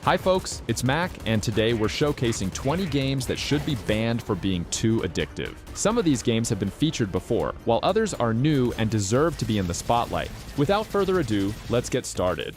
Hi folks, it's Mac, and today we're showcasing 20 games that should be banned for being too addictive. Some of these games have been featured before, while others are new and deserve to be in the spotlight. Without further ado, let's get started.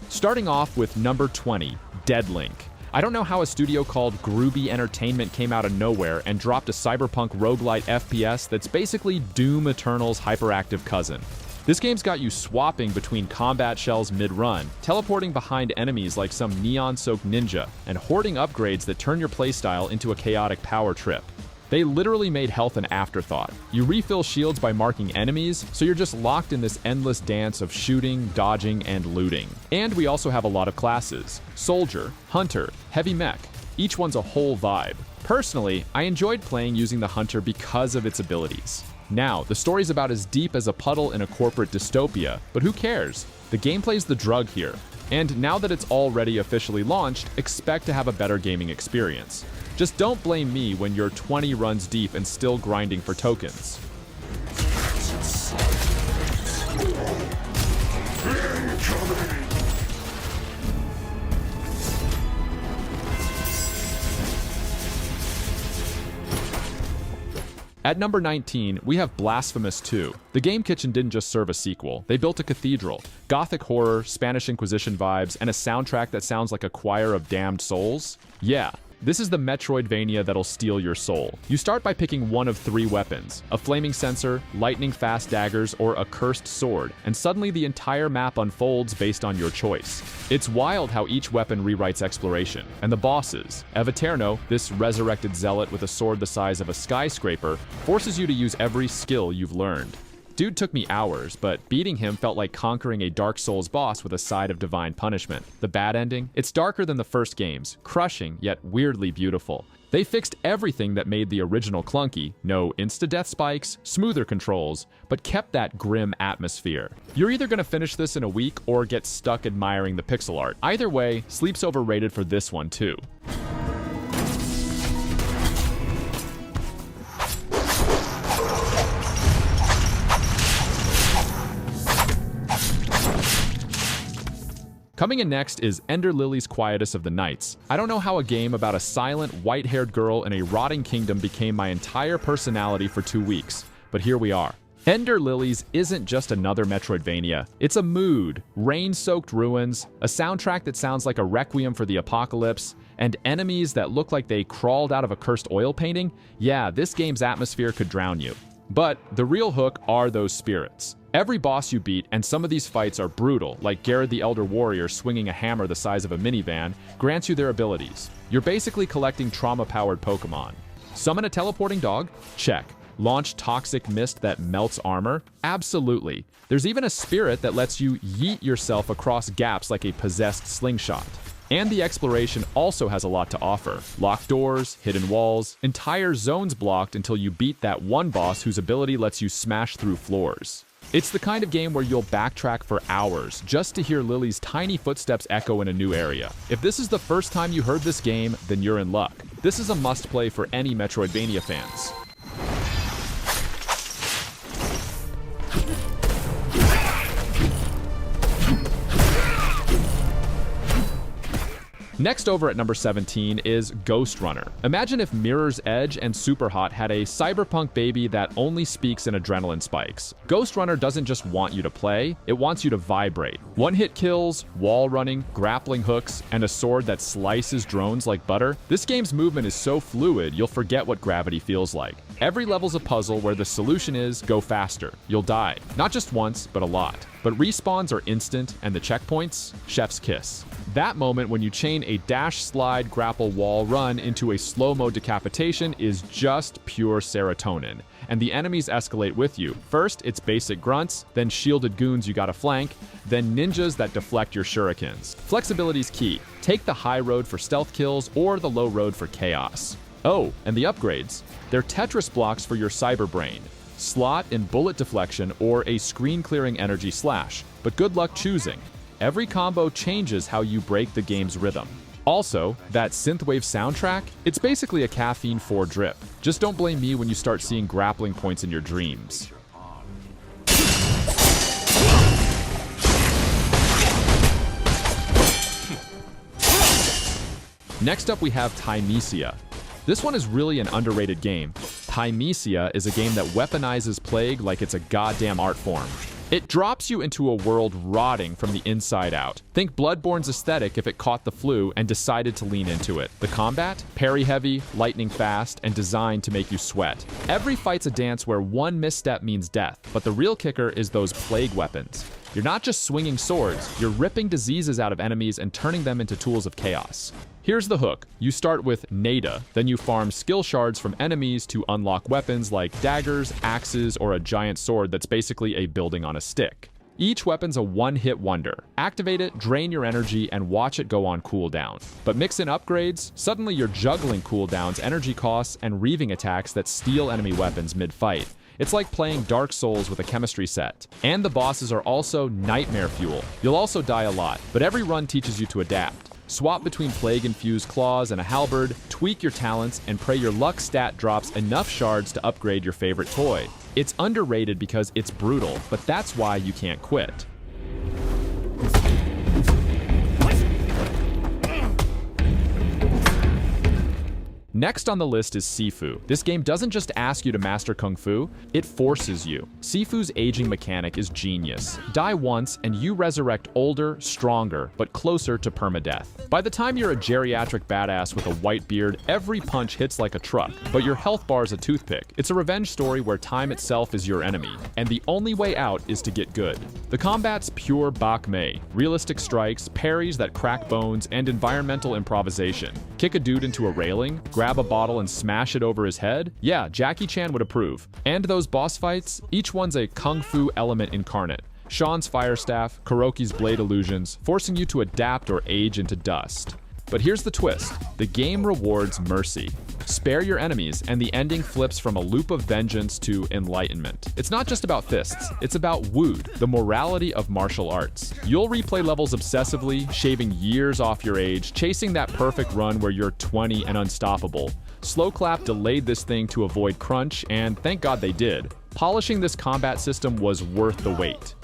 Starting off with number 20, Deadlink. I don't know how a studio called Groovy Entertainment came out of nowhere and dropped a cyberpunk roguelite FPS that's basically Doom Eternal's hyperactive cousin. This game's got you swapping between combat shells mid-run, teleporting behind enemies like some neon-soaked ninja, and hoarding upgrades that turn your playstyle into a chaotic power trip. They literally made health an afterthought. You refill shields by marking enemies, so you're just locked in this endless dance of shooting, dodging, and looting. And we also have a lot of classes: Soldier, Hunter, Heavy Mech. Each one's a whole vibe. Personally, I enjoyed playing using the Hunter because of its abilities. Now, the story's about as deep as a puddle in a corporate dystopia, but who cares? The gameplay's the drug here. And now that it's already officially launched, expect to have a better gaming experience. Just don't blame me when you're 20 runs deep and still grinding for tokens. At number 19, we have Blasphemous 2. The Game Kitchen didn't just serve a sequel. They built a cathedral, gothic horror, Spanish Inquisition vibes, and a soundtrack that sounds like a choir of damned souls. Yeah, this is the Metroidvania that'll steal your soul. You start by picking one of 3 weapons: a flaming censer, lightning-fast daggers, or a cursed sword, and suddenly the entire map unfolds based on your choice. It's wild how each weapon rewrites exploration. And the bosses. Evaterno, this resurrected zealot with a sword the size of a skyscraper, forces you to use every skill you've learned. Dude took me hours, but beating him felt like conquering a Dark Souls boss with a side of divine punishment. The bad ending? It's darker than the first games, crushing yet weirdly beautiful. They fixed everything that made the original clunky: no insta-death spikes, smoother controls, but kept that grim atmosphere. You're either gonna finish this in a week or get stuck admiring the pixel art. Either way, sleep's overrated for this one too. Coming in next is Ender Lily's Quietus of the Nights. I don't know how a game about a silent, white-haired girl in a rotting kingdom became my entire personality for 2 weeks, but here we are. Ender Lilies isn't just another Metroidvania. It's a mood, rain-soaked ruins, a soundtrack that sounds like a requiem for the apocalypse, and enemies that look like they crawled out of a cursed oil painting. Yeah, this game's atmosphere could drown you. But the real hook are those spirits. Every boss you beat, and some of these fights are brutal, like Garrett the Elder Warrior swinging a hammer the size of a minivan, grants you their abilities. You're basically collecting trauma-powered Pokemon. Summon a teleporting dog? Check. Launch toxic mist that melts armor? Absolutely. There's even a spirit that lets you yeet yourself across gaps like a possessed slingshot. And the exploration also has a lot to offer. Locked doors, hidden walls, entire zones blocked until you beat that one boss whose ability lets you smash through floors. It's the kind of game where you'll backtrack for hours just to hear Lily's tiny footsteps echo in a new area. If this is the first time you heard this game, then you're in luck. This is a must-play for any Metroidvania fans. Next over at number 17 is Ghost Runner. Imagine if Mirror's Edge and Superhot had a cyberpunk baby that only speaks in adrenaline spikes. Ghost Runner doesn't just want you to play, it wants you to vibrate. One-hit kills, wall running, grappling hooks, and a sword that slices drones like butter. This game's movement is so fluid, you'll forget what gravity feels like. Every level's a puzzle where the solution is go faster. You'll die. Not just once, but a lot. But respawns are instant, and the checkpoints? Chef's kiss. That moment when you chain a dash, slide, grapple, wall, run into a slow-mo decapitation is just pure serotonin. And the enemies escalate with you. First, it's basic grunts, then shielded goons you gotta flank, then ninjas that deflect your shurikens. Flexibility's key. Take the high road for stealth kills or the low road for chaos. Oh, and the upgrades. They're Tetris blocks for your cyber brain. Slot in bullet deflection or a screen-clearing energy slash, but good luck choosing. Every combo changes how you break the game's rhythm. Also, that synthwave soundtrack, it's basically a caffeine 4 drip. Just don't blame me when you start seeing grappling points in your dreams. Next up we have Thymesia. This one is really an underrated game. Thymesia is a game that weaponizes plague like it's a goddamn art form. It drops you into a world rotting from the inside out. Think Bloodborne's aesthetic if it caught the flu and decided to lean into it. The combat? Parry heavy, lightning fast, and designed to make you sweat. Every fight's a dance where one misstep means death, but the real kicker is those plague weapons. You're not just swinging swords, you're ripping diseases out of enemies and turning them into tools of chaos. Here's the hook. You start with Nada, then you farm skill shards from enemies to unlock weapons like daggers, axes, or a giant sword that's basically a building on a stick. Each weapon's a one-hit wonder. Activate it, drain your energy, and watch it go on cooldown. But mix in upgrades, suddenly you're juggling cooldowns, energy costs, and reaving attacks that steal enemy weapons mid-fight. It's like playing Dark Souls with a chemistry set. And the bosses are also nightmare fuel. You'll also die a lot, but every run teaches you to adapt. Swap between plague-infused claws and a halberd, tweak your talents, and pray your luck stat drops enough shards to upgrade your favorite toy. It's underrated because it's brutal, but that's why you can't quit. Next on the list is Sifu. This game doesn't just ask you to master Kung Fu, it forces you. Sifu's aging mechanic is genius. Die once and you resurrect older, stronger, but closer to permadeath. By the time you're a geriatric badass with a white beard, every punch hits like a truck, but your health bar is a toothpick. It's a revenge story where time itself is your enemy, and the only way out is to get good. The combat's pure bak mei, realistic strikes, parries that crack bones, and environmental improvisation. Kick a dude into a railing, grab a bottle and smash it over his head? Yeah, Jackie Chan would approve. And those boss fights, each one's a kung fu element incarnate. Sean's fire staff, Kuroki's blade illusions, forcing you to adapt or age into dust. But here's the twist. The game rewards mercy. Spare your enemies, and the ending flips from a loop of vengeance to enlightenment. It's not just about fists, it's about Wood, the morality of martial arts. You'll replay levels obsessively, shaving years off your age, chasing that perfect run where you're 20 and unstoppable. Slow Clap delayed this thing to avoid crunch, and thank God they did. Polishing this combat system was worth the wait.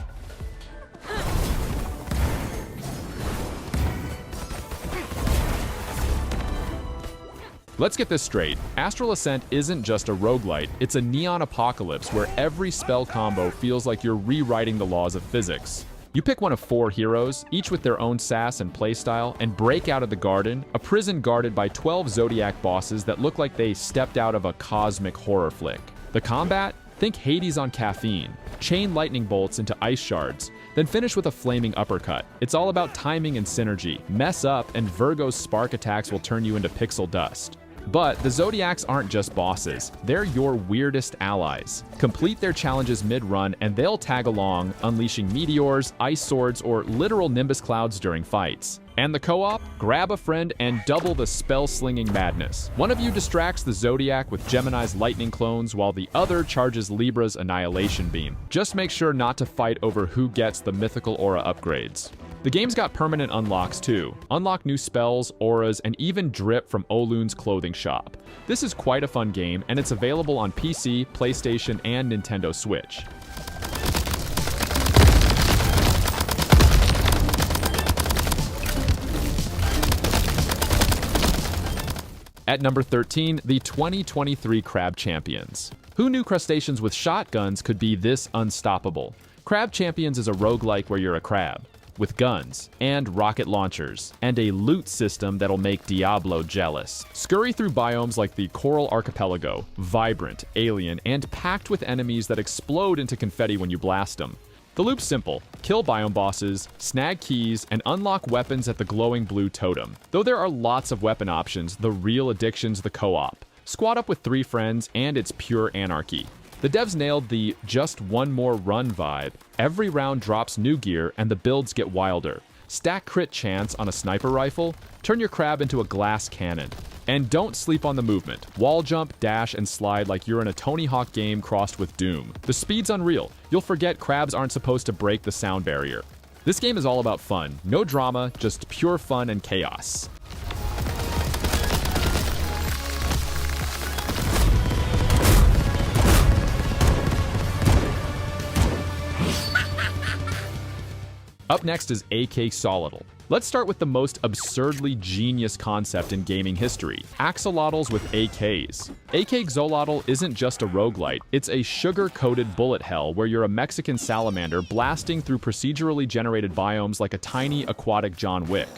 Let's get this straight. Astral Ascent isn't just a roguelite, it's a neon apocalypse where every spell combo feels like you're rewriting the laws of physics. You pick one of 4 heroes, each with their own sass and playstyle, and break out of the garden, a prison guarded by 12 Zodiac bosses that look like they stepped out of a cosmic horror flick. The combat? Think Hades on caffeine. Chain lightning bolts into ice shards, then finish with a flaming uppercut. It's all about timing and synergy. Mess up, and Virgo's spark attacks will turn you into pixel dust. But the Zodiacs aren't just bosses, they're your weirdest allies. Complete their challenges mid-run and they'll tag along, unleashing meteors, ice swords, or literal nimbus clouds during fights. And the co-op? Grab a friend and double the spell-slinging madness. One of you distracts the Zodiac with Gemini's lightning clones while the other charges Libra's annihilation beam. Just make sure not to fight over who gets the mythical aura upgrades. The game's got permanent unlocks too. Unlock new spells, auras, and even drip from Olun's clothing shop. This is quite a fun game, and it's available on PC, PlayStation, and Nintendo Switch. At number 13, the 2023 Crab Champions. Who knew crustaceans with shotguns could be this unstoppable? Crab Champions is a roguelike where you're a crab, with guns, and rocket launchers, and a loot system that'll make Diablo jealous. Scurry through biomes like the Coral Archipelago, vibrant, alien, and packed with enemies that explode into confetti when you blast them. The loop's simple. Kill biome bosses, snag keys, and unlock weapons at the glowing blue totem. Though there are lots of weapon options, the real addiction's the co-op. Squad up with 3 friends, and it's pure anarchy. The devs nailed the just one more run vibe. Every round drops new gear, and the builds get wilder. Stack crit chance on a sniper rifle, turn your crab into a glass cannon. And don't sleep on the movement. Wall jump, dash, and slide like you're in a Tony Hawk game crossed with Doom. The speed's unreal. You'll forget crabs aren't supposed to break the sound barrier. This game is all about fun. No drama, just pure fun and chaos. Up next is Axolotl. Let's start with the most absurdly genius concept in gaming history, axolotls with AKs. Axolotl isn't just a roguelite, it's a sugar-coated bullet hell where you're a Mexican salamander blasting through procedurally generated biomes like a tiny aquatic John Wick.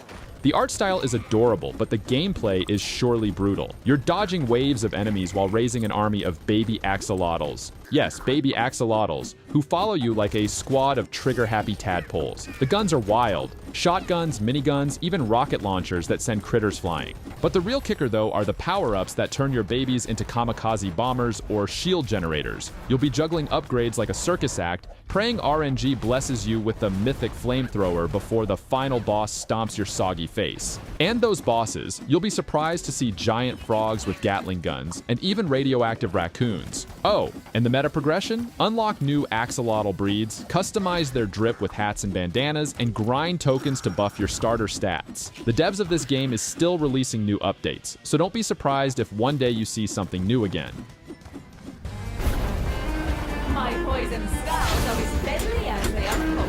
The art style is adorable, but the gameplay is surely brutal. You're dodging waves of enemies while raising an army of baby axolotls. Yes, baby axolotls, who follow you like a squad of trigger-happy tadpoles. The guns are wild. Shotguns, miniguns, even rocket launchers that send critters flying. But the real kicker, though, are the power-ups that turn your babies into kamikaze bombers or shield generators. You'll be juggling upgrades like a circus act, praying RNG blesses you with the mythic flamethrower before the final boss stomps your soggy face. And those bosses, you'll be surprised to see giant frogs with Gatling guns, and even radioactive raccoons. Oh, and the meta progression? Unlock new axolotl breeds, customize their drip with hats and bandanas, and grind tokens to buff your starter stats. The devs of this game is still releasing new updates, so don't be surprised if one day you see something new again. My poison scars are as deadly as they are cold.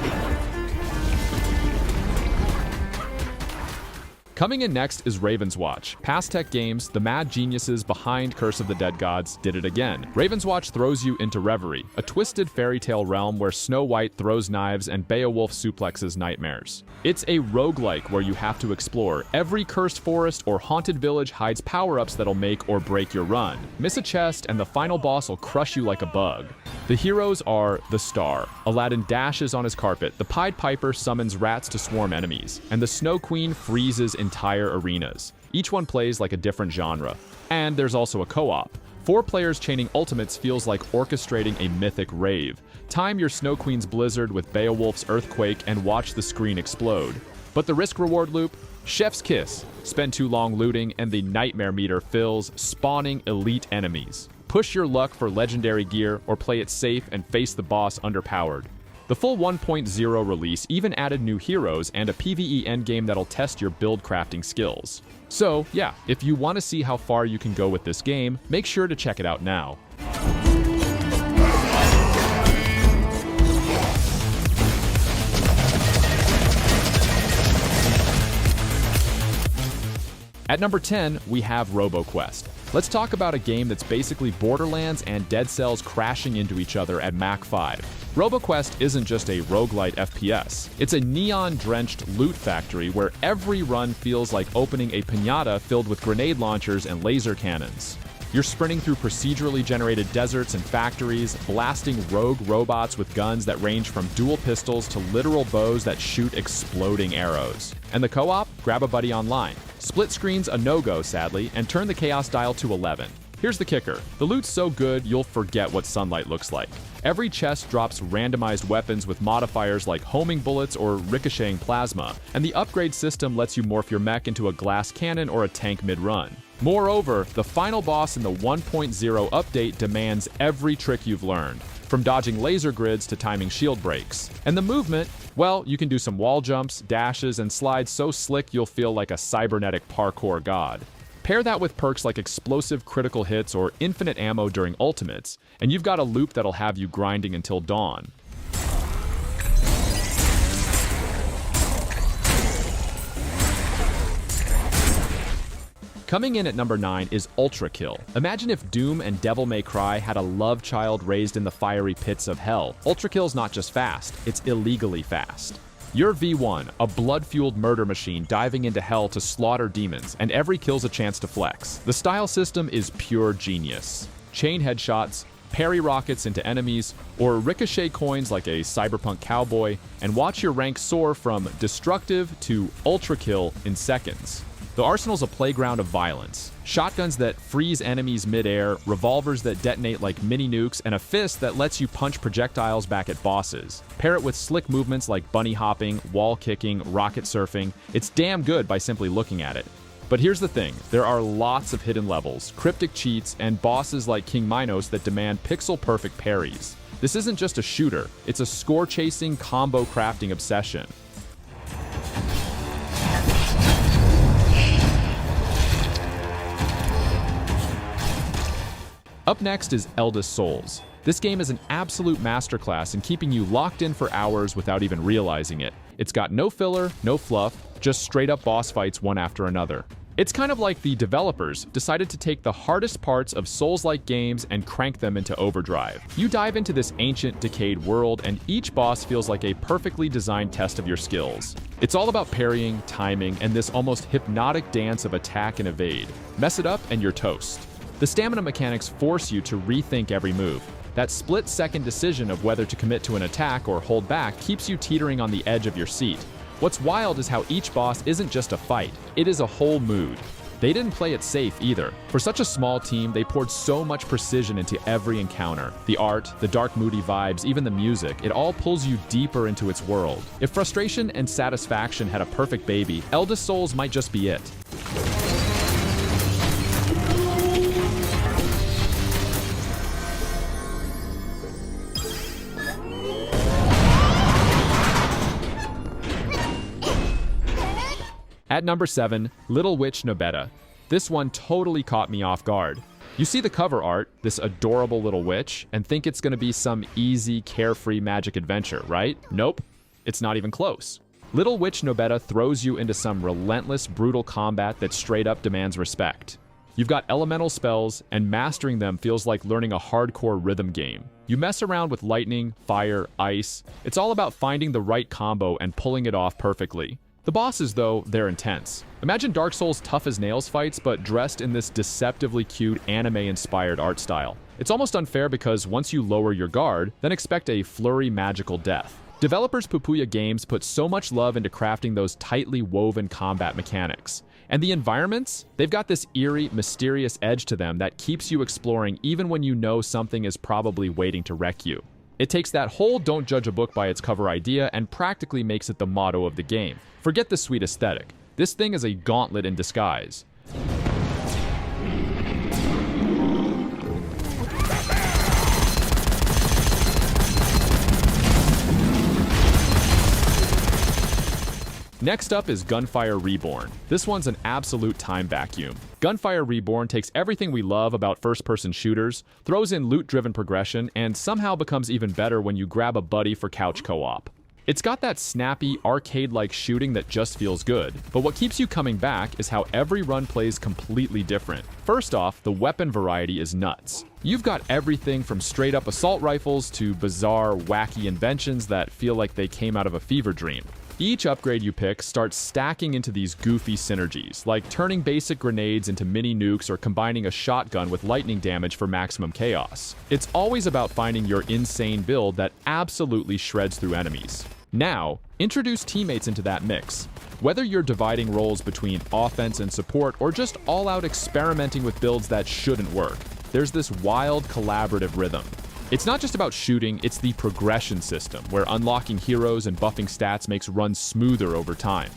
Coming in next is Raven's Watch. Pastech Games, the mad geniuses behind Curse of the Dead Gods, did it again. Raven's Watch throws you into reverie, a twisted fairy tale realm where Snow White throws knives and Beowulf suplexes nightmares. It's a roguelike where you have to explore. Every cursed forest or haunted village hides power-ups that'll make or break your run. Miss a chest and the final boss will crush you like a bug. The heroes are the Star. Aladdin dashes on his carpet, the Pied Piper summons rats to swarm enemies, and the Snow Queen freezes entire arenas. Each one plays like a different genre. And there's also a co-op. 4 players chaining ultimates feels like orchestrating a mythic rave. Time your Snow Queen's blizzard with Beowulf's earthquake and watch the screen explode. But the risk-reward loop? Chef's kiss. Spend too long looting and the nightmare meter fills, spawning elite enemies. Push your luck for legendary gear or play it safe and face the boss underpowered. The full 1.0 release even added new heroes and a PvE endgame that'll test your build crafting skills. So yeah, if you want to see how far you can go with this game, make sure to check it out now. At number 10, we have RoboQuest. Let's talk about a game that's basically Borderlands and Dead Cells crashing into each other at Mach 5. RoboQuest isn't just a roguelite FPS. It's a neon-drenched loot factory where every run feels like opening a piñata filled with grenade launchers and laser cannons. You're sprinting through procedurally generated deserts and factories, blasting rogue robots with guns that range from dual pistols to literal bows that shoot exploding arrows. And the co-op? Grab a buddy online. Split screen's a no-go, sadly, and turn the chaos dial to 11. Here's the kicker. The loot's so good, you'll forget what sunlight looks like. Every chest drops randomized weapons with modifiers like homing bullets or ricocheting plasma, and the upgrade system lets you morph your mech into a glass cannon or a tank mid-run. Moreover, the final boss in the 1.0 update demands every trick you've learned, from dodging laser grids to timing shield breaks. And the movement, well, you can do some wall jumps, dashes, and slides so slick you'll feel like a cybernetic parkour god. Pair that with perks like explosive critical hits or infinite ammo during ultimates, and you've got a loop that'll have you grinding until dawn. Coming in at number 9 is Ultra Kill. Imagine if Doom and Devil May Cry had a love child raised in the fiery pits of hell. Ultra Kill's not just fast, it's illegally fast. You're V1, a blood-fueled murder machine diving into hell to slaughter demons, and every kill's a chance to flex. The style system is pure genius. Chain headshots, parry rockets into enemies, or ricochet coins like a cyberpunk cowboy, and watch your rank soar from destructive to ultra kill in seconds. The arsenal's a playground of violence. Shotguns that freeze enemies mid-air, revolvers that detonate like mini-nukes, and a fist that lets you punch projectiles back at bosses. Pair it with slick movements like bunny hopping, wall kicking, rocket surfing. It's damn good by simply looking at it. But here's the thing, there are lots of hidden levels, cryptic cheats, and bosses like King Minos that demand pixel-perfect parries. This isn't just a shooter, it's a score-chasing, combo-crafting obsession. Up next is Eldest Souls. This game is an absolute masterclass in keeping you locked in for hours without even realizing it. It's got no filler, no fluff, just straight up boss fights one after another. It's kind of like the developers decided to take the hardest parts of Souls-like games and crank them into overdrive. You dive into this ancient, decayed world, and each boss feels like a perfectly designed test of your skills. It's all about parrying, timing, and this almost hypnotic dance of attack and evade. Mess it up and you're toast. The stamina mechanics force you to rethink every move. That split-second decision of whether to commit to an attack or hold back keeps you teetering on the edge of your seat. What's wild is how each boss isn't just a fight, it is a whole mood. They didn't play it safe either. For such a small team, they poured so much precision into every encounter. The art, the dark moody vibes, even the music, it all pulls you deeper into its world. If frustration and satisfaction had a perfect baby, Eldest Souls might just be it. At number 7, Little Witch Nobeta. This one totally caught me off guard. You see the cover art, this adorable little witch, and think it's gonna be some easy, carefree magic adventure, right? Nope, it's not even close. Little Witch Nobeta throws you into some relentless, brutal combat that straight up demands respect. You've got elemental spells, and mastering them feels like learning a hardcore rhythm game. You mess around with lightning, fire, ice. It's all about finding the right combo and pulling it off perfectly. The bosses, though, they're intense. Imagine Dark Souls tough-as-nails fights, but dressed in this deceptively cute anime-inspired art style. It's almost unfair because once you lower your guard, then expect a flurry magical death. Developers Pupuya Games put so much love into crafting those tightly woven combat mechanics. And the environments? They've got this eerie, mysterious edge to them that keeps you exploring even when you know something is probably waiting to wreck you. It takes that whole don't judge a book by its cover idea and practically makes it the motto of the game. Forget the sweet aesthetic. This thing is a gauntlet in disguise. Next up is Gunfire Reborn. This one's an absolute time vacuum. Gunfire Reborn takes everything we love about first-person shooters, throws in loot-driven progression, and somehow becomes even better when you grab a buddy for couch co-op. It's got that snappy, arcade-like shooting that just feels good, but what keeps you coming back is how every run plays completely different. First off, the weapon variety is nuts. You've got everything from straight-up assault rifles to bizarre, wacky inventions that feel like they came out of a fever dream. Each upgrade you pick starts stacking into these goofy synergies, like turning basic grenades into mini nukes or combining a shotgun with lightning damage for maximum chaos. It's always about finding your insane build that absolutely shreds through enemies. Now, introduce teammates into that mix. Whether you're dividing roles between offense and support or just all-out experimenting with builds that shouldn't work, there's this wild collaborative rhythm. It's not just about shooting, it's the progression system, where unlocking heroes and buffing stats makes runs smoother over time.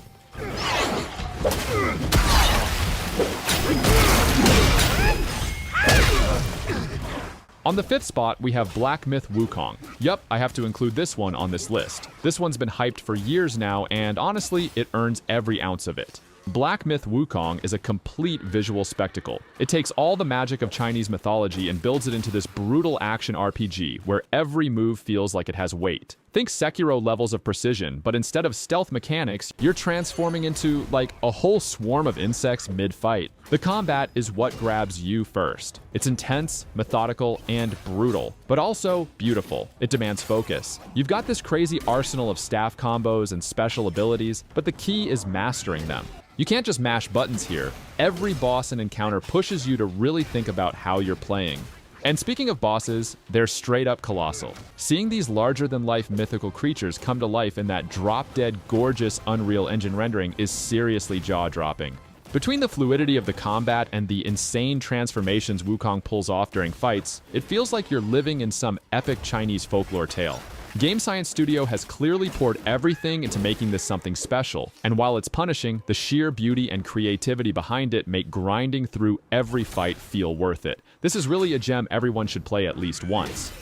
On the 5th spot, we have Black Myth Wukong. Yup, I have to include this one on this list. This one's been hyped for years now, and honestly, it earns every ounce of it. Black Myth Wukong is a complete visual spectacle. It takes all the magic of Chinese mythology and builds it into this brutal action RPG where every move feels like it has weight. Think Sekiro levels of precision, but instead of stealth mechanics, you're transforming into, like, a whole swarm of insects mid-fight. The combat is what grabs you first. It's intense, methodical, and brutal, but also beautiful. It demands focus. You've got this crazy arsenal of staff combos and special abilities, but the key is mastering them. You can't just mash buttons here. Every boss and encounter pushes you to really think about how you're playing. And speaking of bosses, they're straight up colossal. Seeing these larger-than-life mythical creatures come to life in that drop-dead gorgeous Unreal Engine rendering is seriously jaw-dropping. Between the fluidity of the combat and the insane transformations Wukong pulls off during fights, it feels like you're living in some epic Chinese folklore tale. Game Science Studio has clearly poured everything into making this something special, and while it's punishing, the sheer beauty and creativity behind it make grinding through every fight feel worth it. This is really a gem everyone should play at least once.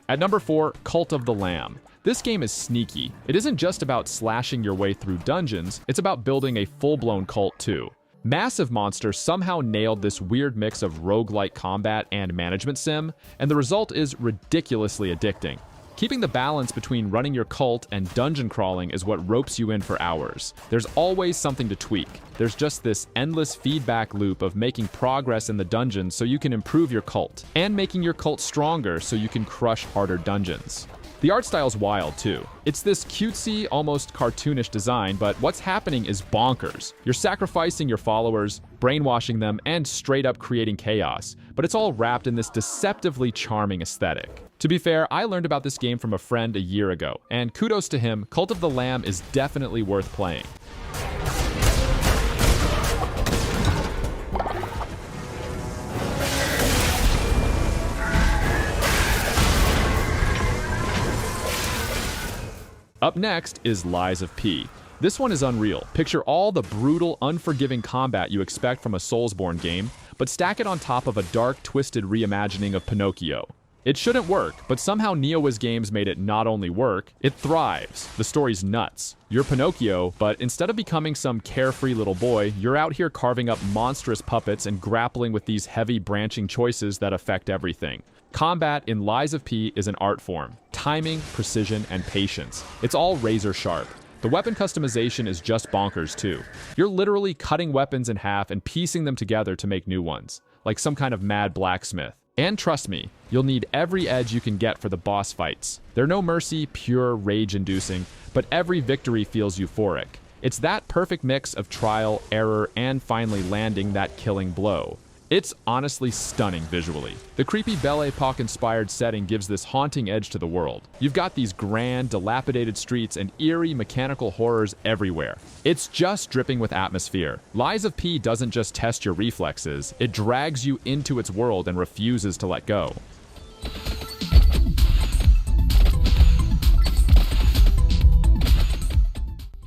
At number 4, Cult of the Lamb. This game is sneaky. It isn't just about slashing your way through dungeons, it's about building a full-blown cult too. Massive Monster somehow nailed this weird mix of roguelike combat and management sim, and the result is ridiculously addicting. Keeping the balance between running your cult and dungeon crawling is what ropes you in for hours. There's always something to tweak. There's just this endless feedback loop of making progress in the dungeon so you can improve your cult, and making your cult stronger so you can crush harder dungeons. The art style's wild too. It's this cutesy, almost cartoonish design, but what's happening is bonkers. You're sacrificing your followers, brainwashing them, and straight up creating chaos, but it's all wrapped in this deceptively charming aesthetic. To be fair, I learned about this game from a friend a year ago, and kudos to him, Cult of the Lamb is definitely worth playing. Up next is Lies of P. This one is unreal. Picture all the brutal, unforgiving combat you expect from a Soulsborne game, but stack it on top of a dark, twisted reimagining of Pinocchio. It shouldn't work, but somehow Neowiz Games made it not only work, it thrives. The story's nuts. You're Pinocchio, but instead of becoming some carefree little boy, you're out here carving up monstrous puppets and grappling with these heavy branching choices that affect everything. Combat in Lies of P is an art form. Timing, precision, and patience. It's all razor sharp. The weapon customization is just bonkers too. You're literally cutting weapons in half and piecing them together to make new ones, like some kind of mad blacksmith. And trust me, you'll need every edge you can get for the boss fights. They're no mercy, pure rage-inducing, but every victory feels euphoric. It's that perfect mix of trial, error, and finally landing that killing blow. It's honestly stunning visually. The creepy Belle Epoque-inspired setting gives this haunting edge to the world. You've got these grand, dilapidated streets and eerie mechanical horrors everywhere. It's just dripping with atmosphere. Lies of P doesn't just test your reflexes, it drags you into its world and refuses to let go.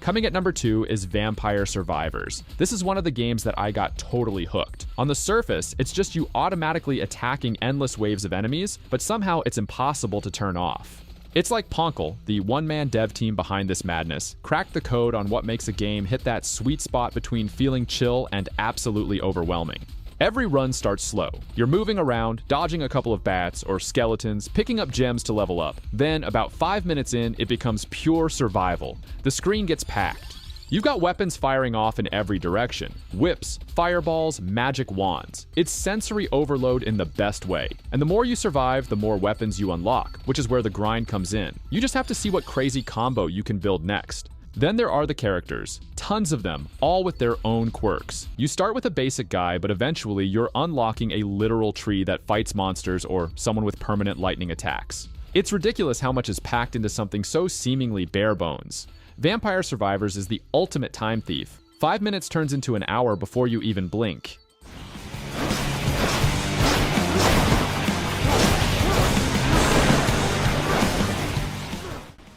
Coming at number 2 is Vampire Survivors. This is one of the games that I got totally hooked. On the surface, it's just you automatically attacking endless waves of enemies, but somehow it's impossible to turn off. It's like Ponkel, the one-man dev team behind this madness, cracked the code on what makes a game hit that sweet spot between feeling chill and absolutely overwhelming. Every run starts slow. You're moving around, dodging a couple of bats or skeletons, picking up gems to level up. Then, about 5 minutes in, it becomes pure survival. The screen gets packed. You've got weapons firing off in every direction. Whips, fireballs, magic wands. It's sensory overload in the best way. And the more you survive, the more weapons you unlock, which is where the grind comes in. You just have to see what crazy combo you can build next. Then there are the characters. Tons of them, all with their own quirks. You start with a basic guy, but eventually you're unlocking a literal tree that fights monsters or someone with permanent lightning attacks. It's ridiculous how much is packed into something so seemingly bare bones. Vampire Survivors is the ultimate time thief. 5 minutes turns into an hour before you even blink.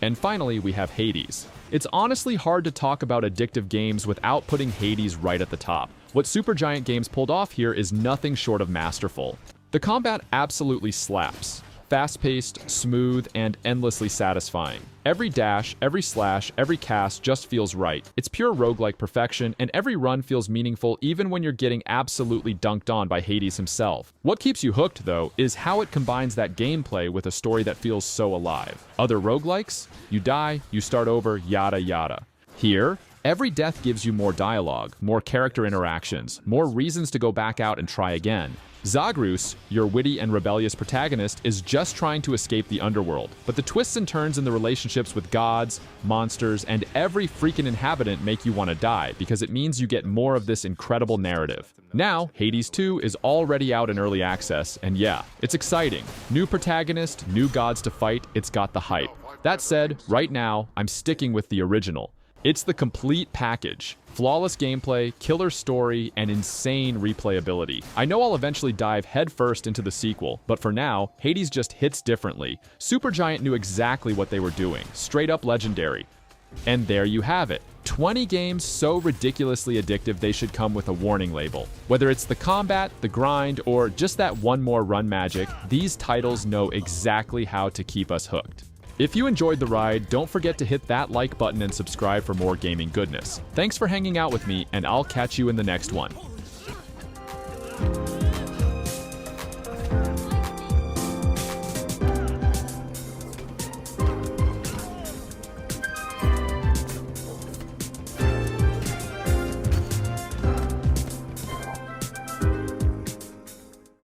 And finally, we have Hades. It's honestly hard to talk about addictive games without putting Hades right at the top. What Supergiant Games pulled off here is nothing short of masterful. The combat absolutely slaps. Fast-paced, smooth, and endlessly satisfying. Every dash, every slash, every cast just feels right. It's pure roguelike perfection, and every run feels meaningful even when you're getting absolutely dunked on by Hades himself. What keeps you hooked, though, is how it combines that gameplay with a story that feels so alive. Other roguelikes? You die, you start over, yada yada. Here, every death gives you more dialogue, more character interactions, more reasons to go back out and try again. Zagrus, your witty and rebellious protagonist, is just trying to escape the underworld, but the twists and turns in the relationships with gods, monsters, and every freaking inhabitant make you want to die because it means you get more of this incredible narrative. Now, Hades 2 is already out in early access, and yeah, it's exciting. New protagonist, new gods to fight, it's got the hype. That said, right now, I'm sticking with the original. It's the complete package. Flawless gameplay, killer story, and insane replayability. I know I'll eventually dive headfirst into the sequel, but for now, Hades just hits differently. Supergiant knew exactly what they were doing. Straight up legendary. And there you have it. 20 games so ridiculously addictive they should come with a warning label. Whether it's the combat, the grind, or just that one more run magic, these titles know exactly how to keep us hooked. If you enjoyed the ride, don't forget to hit that like button and subscribe for more gaming goodness. Thanks for hanging out with me, and I'll catch you in the next one.